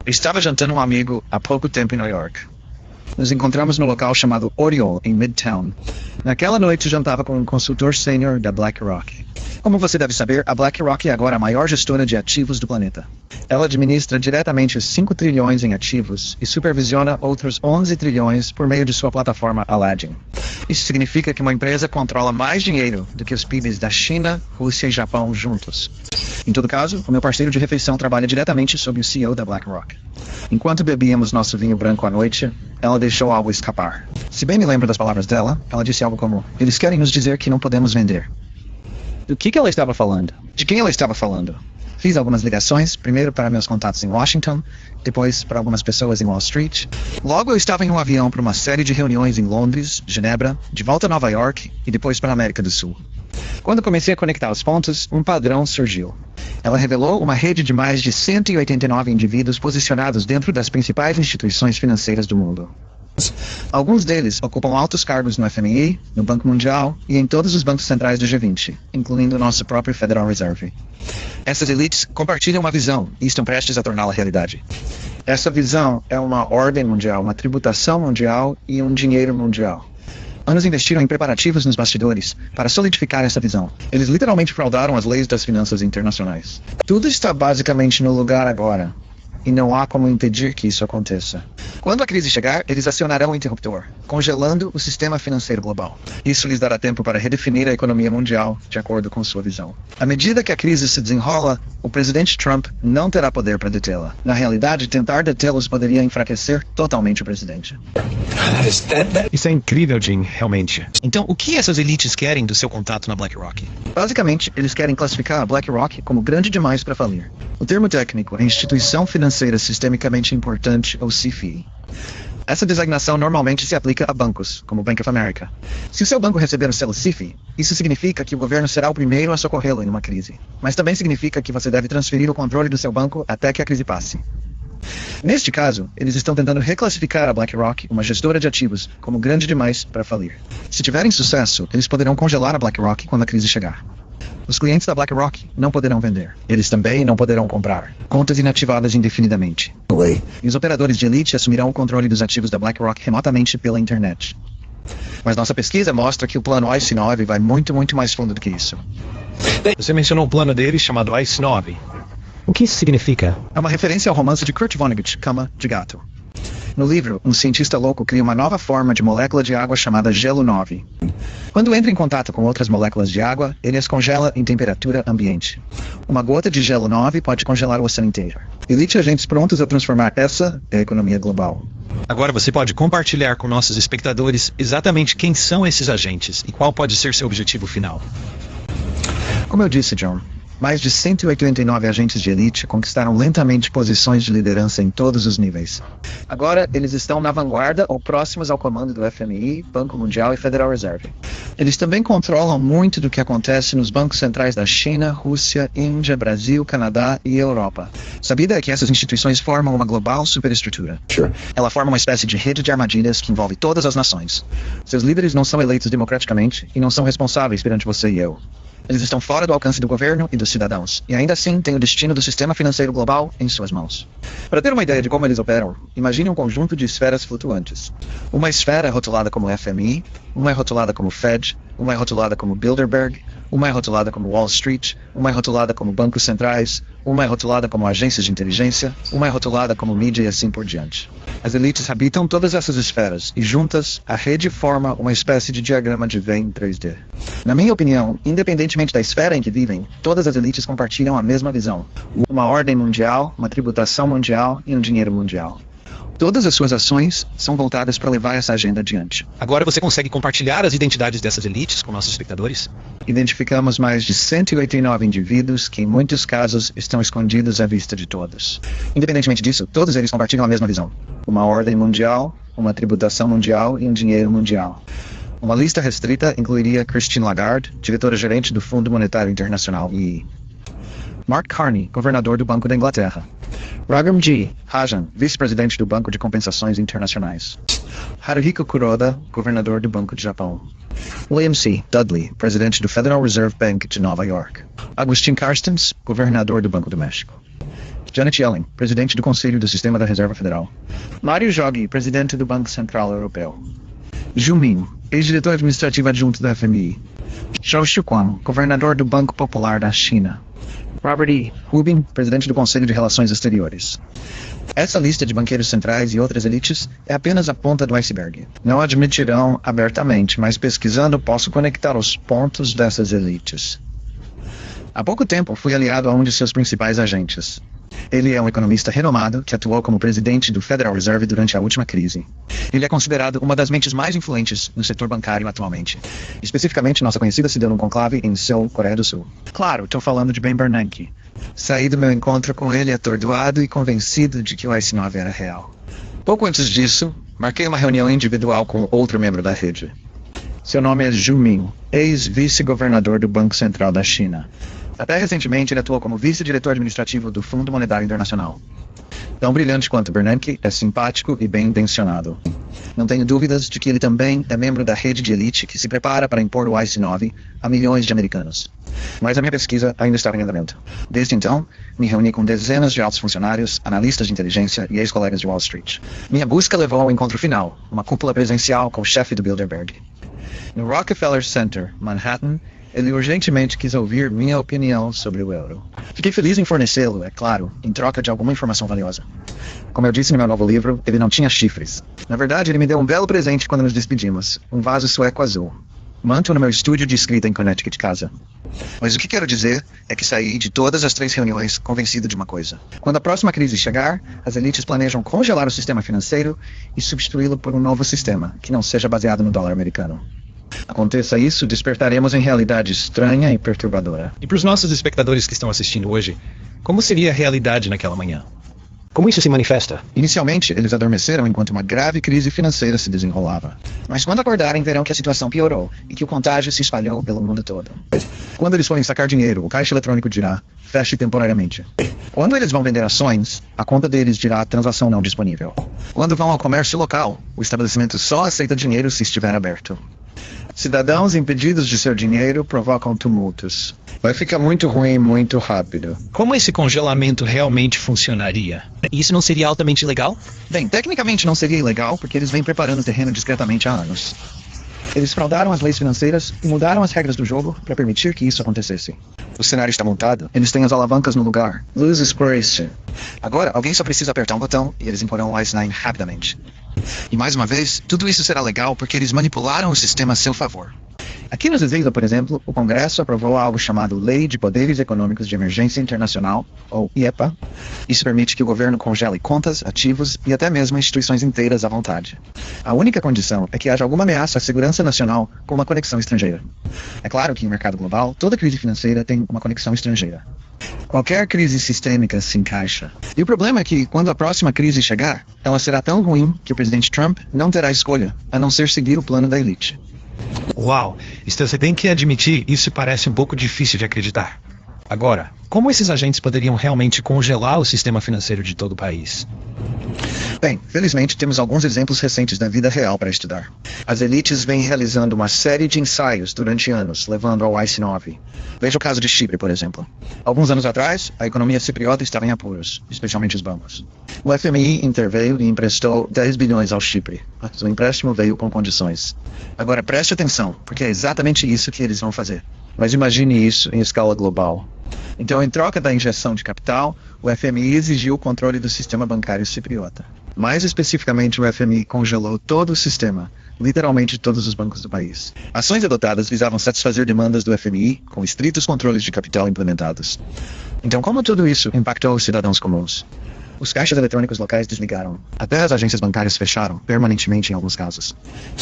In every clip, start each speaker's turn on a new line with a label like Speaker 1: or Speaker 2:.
Speaker 1: Eu estava jantando um amigo há pouco tempo em Nova York. Nos encontramos no local chamado Oriole, em Midtown. Naquela noite, jantava com um consultor sênior da BlackRock. Como você deve saber, a BlackRock é agora a maior gestora de ativos do planeta. Ela administra diretamente 5 trilhões em ativos e supervisiona outros 11 trilhões por meio de sua plataforma Aladdin. Isso significa que uma empresa controla mais dinheiro do que os PIBs da China, Rússia e Japão juntos. Em todo caso, o meu parceiro de refeição trabalha diretamente sob o CEO da BlackRock. Enquanto bebíamos nosso vinho branco à noite, ela deixou algo escapar. Se bem me lembro das palavras dela, ela disse algo como: "Eles querem nos dizer que não podemos vender." Do que ela estava falando? De quem ela estava falando? Fiz algumas ligações, primeiro para meus contatos em Washington, depois para algumas pessoas em Wall Street. Logo eu estava em um avião para uma série de reuniões em Londres, Genebra, de volta a Nova York e depois para a América do Sul. Quando comecei a conectar os pontos, um padrão surgiu. Ela revelou uma rede de mais de 189 indivíduos posicionados dentro das principais instituições financeiras do mundo. Alguns deles ocupam altos cargos no FMI, no Banco Mundial e em todos os bancos centrais do G20, incluindo o nosso próprio Federal Reserve. Essas elites compartilham uma visão e estão prestes a torná-la realidade. Essa visão é uma ordem mundial, uma tributação mundial e um dinheiro mundial. Anos investiram em preparativos nos bastidores para solidificar essa visão. Eles literalmente fraudaram as leis das finanças internacionais. Tudo está basicamente no lugar agora. E não há como impedir que isso aconteça. Quando a crise chegar, eles acionarão o interruptor, congelando o sistema financeiro global. Isso lhes dará tempo para redefinir a economia mundial de acordo com sua visão. À medida que a crise se desenrola, o presidente Trump não terá poder para detê-la. Na realidade, tentar detê-los poderia enfraquecer totalmente o presidente.
Speaker 2: Isso é incrível, Jim, realmente.
Speaker 1: Então, o que essas elites querem do seu contato na BlackRock? Basicamente, eles querem classificar a BlackRock como grande demais para falir. O termo técnico é Instituição Financeira Sistemicamente Importante, ou SIFI. Essa designação normalmente se aplica a bancos, como o Bank of America. Se o seu banco receber o selo SIFI, isso significa que o governo será o primeiro a socorrê-lo em uma crise. Mas também significa que você deve transferir o controle do seu banco até que a crise passe. Neste caso, eles estão tentando reclassificar a BlackRock, uma gestora de ativos, como grande demais para falir. Se tiverem sucesso, eles poderão congelar a BlackRock quando a crise chegar. Os clientes da BlackRock não poderão vender. Eles também não poderão comprar. Contas inativadas indefinidamente. E os operadores de elite assumirão o controle dos ativos da BlackRock remotamente pela internet. Mas nossa pesquisa mostra que o plano ICE 9 vai muito mais fundo do que isso.
Speaker 2: Você mencionou o plano deles chamado ICE 9. O que isso significa?
Speaker 1: É uma referência ao romance de Kurt Vonnegut, Cama de Gato. No livro, um cientista louco cria uma nova forma de molécula de água chamada gelo 9. Quando entra em contato com outras moléculas de água, ele as congela em temperatura ambiente. Uma gota de gelo 9 pode congelar o oceano inteiro. Elite agentes prontos a transformar essa é a economia global.
Speaker 2: Agora você pode compartilhar com nossos espectadores exatamente quem são esses agentes e qual pode ser seu objetivo final.
Speaker 1: Como eu disse, John, mais de 189 agentes de elite conquistaram lentamente posições de liderança em todos os níveis. Agora, eles estão na vanguarda ou próximos ao comando do FMI, Banco Mundial e Federal Reserve. Eles também controlam muito do que acontece nos bancos centrais da China, Rússia, Índia, Brasil, Canadá e Europa. Sabida é que essas instituições formam uma global superestrutura. Ela forma uma espécie de rede de armadilhas que envolve todas as nações. Seus líderes não são eleitos democraticamente e não são responsáveis perante você e eu. Eles estão fora do alcance do governo e dos cidadãos, e ainda assim têm o destino do sistema financeiro global em suas mãos. Para ter uma ideia de como eles operam, imagine um conjunto de esferas flutuantes. Uma esfera é rotulada como FMI, uma é rotulada como Fed, uma é rotulada como Bilderberg, uma é rotulada como Wall Street, uma é rotulada como bancos centrais, uma é rotulada como agências de inteligência, uma é rotulada como mídia e assim por diante. As elites habitam todas essas esferas e juntas, a rede forma uma espécie de diagrama de Venn 3D. Na minha opinião, independentemente da esfera em que vivem, todas as elites compartilham a mesma visão. Uma ordem mundial, uma tributação mundial e um dinheiro mundial. Todas as suas ações são voltadas para levar essa agenda adiante.
Speaker 2: Agora você consegue compartilhar as identidades dessas elites com nossos espectadores?
Speaker 1: Identificamos mais de 189 indivíduos que, em muitos casos, estão escondidos à vista de todos. Independentemente disso, todos eles compartilham a mesma visão. Uma ordem mundial, uma tributação mundial e um dinheiro mundial. Uma lista restrita incluiria Christine Lagarde, diretora-gerente do Fundo Monetário Internacional, e Mark Carney, governador do Banco da Inglaterra. Raghuram G. Rajan, vice-presidente do Banco de Compensações Internacionais. Haruhiko Kuroda, governador do Banco de Japão. William C. Dudley, presidente do Federal Reserve Bank de Nova York. Agustin Carstens, governador do Banco do México. Janet Yellen, presidente do Conselho do Sistema da Reserva Federal. Mario Draghi, presidente do Banco Central Europeu. Zhu Min, ex-diretor administrativo adjunto da FMI. Zhou Xiuquan, governador do Banco Popular da China. Robert E. Rubin, presidente do Conselho de Relações Exteriores. Essa lista de banqueiros centrais e outras elites é apenas a ponta do iceberg. Não admitirão abertamente, mas pesquisando posso conectar os pontos dessas elites. Há pouco tempo fui aliado a um de seus principais agentes. Ele é um economista renomado que atuou como presidente do Federal Reserve durante a última crise. Ele é considerado uma das mentes mais influentes no setor bancário atualmente. Especificamente, nossa conhecida se deu num conclave em Seul, Coreia do Sul. Claro, estou falando de Ben Bernanke. Saí do meu encontro com ele atordoado e convencido de que o Ice 9 era real. Pouco antes disso, marquei uma reunião individual com outro membro da rede. Seu nome é Zhu Min, ex-vice-governador do Banco Central da China. Até recentemente, ele atuou como vice-diretor administrativo do Fundo Monetário Internacional. Tão brilhante quanto Bernanke, é simpático e bem intencionado. Não tenho dúvidas de que ele também é membro da rede de elite que se prepara para impor o Ice 9 a milhões de americanos. Mas a minha pesquisa ainda estava em andamento. Desde então, me reuni com dezenas de altos funcionários, analistas de inteligência e ex-colegas de Wall Street. Minha busca levou ao encontro final, uma cúpula presencial com o chefe do Bilderberg. No Rockefeller Center, Manhattan, ele urgentemente quis ouvir minha opinião sobre o euro. Fiquei feliz em fornecê-lo, é claro, em troca de alguma informação valiosa. Como eu disse no meu novo livro, ele não tinha chifres. Na verdade, ele me deu um belo presente quando nos despedimos, um vaso sueco azul. Manto no meu estúdio de escrita em Connecticut, casa. Mas o que quero dizer é que saí de todas as 3 reuniões convencido de uma coisa. Quando a próxima crise chegar, as elites planejam congelar o sistema financeiro e substituí-lo por um novo sistema, que não seja baseado no dólar americano. Aconteça isso, despertaremos em realidade estranha e perturbadora.
Speaker 2: E para os nossos espectadores que estão assistindo hoje, como seria a realidade naquela manhã?
Speaker 3: Como isso se manifesta?
Speaker 1: Inicialmente, eles adormeceram enquanto uma grave crise financeira se desenrolava. Mas quando acordarem, verão que a situação piorou e que o contágio se espalhou pelo mundo todo. Quando eles forem sacar dinheiro, o caixa eletrônico dirá, feche temporariamente. Quando eles vão vender ações, a conta deles dirá transação não disponível. Quando vão ao comércio local, o estabelecimento só aceita dinheiro se estiver aberto. Cidadãos impedidos de seu dinheiro provocam tumultos. Vai ficar muito ruim muito rápido.
Speaker 2: Como esse congelamento realmente funcionaria?
Speaker 3: Isso não seria altamente ilegal?
Speaker 1: Bem, tecnicamente não seria ilegal porque eles vêm preparando o terreno discretamente há anos. Eles fraudaram as leis financeiras e mudaram as regras do jogo para permitir que isso acontecesse. O cenário está montado, eles têm as alavancas no lugar. Luz expiration. Agora, alguém só precisa apertar um botão e eles imporão o Ice 9 rapidamente. E mais uma vez, tudo isso será legal porque eles manipularam o sistema a seu favor. Aqui na Venezuela, por exemplo, o Congresso aprovou algo chamado Lei de Poderes Econômicos de Emergência Internacional, ou IEPA. Isso permite que o governo congele contas, ativos e até mesmo instituições inteiras à vontade. A única condição é que haja alguma ameaça à segurança nacional com uma conexão estrangeira. É claro que em mercado global, toda crise financeira tem uma conexão estrangeira. Qualquer crise sistêmica se encaixa. E o problema é que, quando a próxima crise chegar, ela será tão ruim que o presidente Trump não terá escolha, a não ser seguir o plano da elite.
Speaker 2: Uau! Você tem que admitir, isso parece um pouco difícil de acreditar. Agora, como esses agentes poderiam realmente congelar o sistema financeiro de todo o país?
Speaker 1: Bem, felizmente temos alguns exemplos recentes da vida real para estudar. As elites vêm realizando uma série de ensaios durante anos, levando ao Ice 9. Veja o caso de Chipre, por exemplo. Alguns anos atrás, a economia cipriota estava em apuros, especialmente os bancos. O FMI interveio e emprestou 10 bilhões ao Chipre, mas o empréstimo veio com condições. Agora preste atenção, porque é exatamente isso que eles vão fazer. Mas imagine isso em escala global. Então, em troca da injeção de capital, o FMI exigiu o controle do sistema bancário cipriota. Mais especificamente, o FMI congelou todo o sistema, literalmente todos os bancos do país. Ações adotadas visavam satisfazer demandas do FMI, com estritos controles de capital implementados. Então, como tudo isso impactou os cidadãos comuns? Os caixas eletrônicos locais desligaram. Até as agências bancárias fecharam, permanentemente em alguns casos.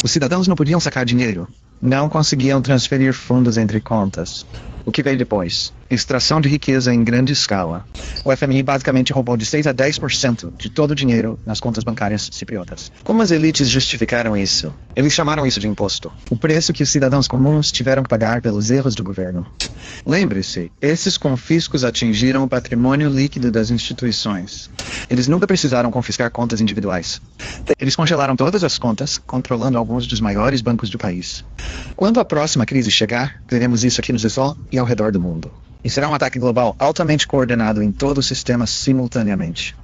Speaker 1: Os cidadãos não podiam sacar dinheiro. Não conseguiam transferir fundos entre contas. O que veio depois? Extração de riqueza em grande escala. O FMI basicamente roubou de 6 a 10% de todo o dinheiro nas contas bancárias cipriotas. Como as elites justificaram isso? Eles chamaram isso de imposto. O preço que os cidadãos comuns tiveram que pagar pelos erros do governo. Lembre-se, esses confiscos atingiram o patrimônio líquido das instituições. Eles nunca precisaram confiscar contas individuais. Eles congelaram todas as contas, controlando alguns dos maiores bancos do país. Quando a próxima crise chegar, veremos isso aqui no Zesol e ao redor do mundo. E será um ataque global altamente coordenado em todo o sistema simultaneamente.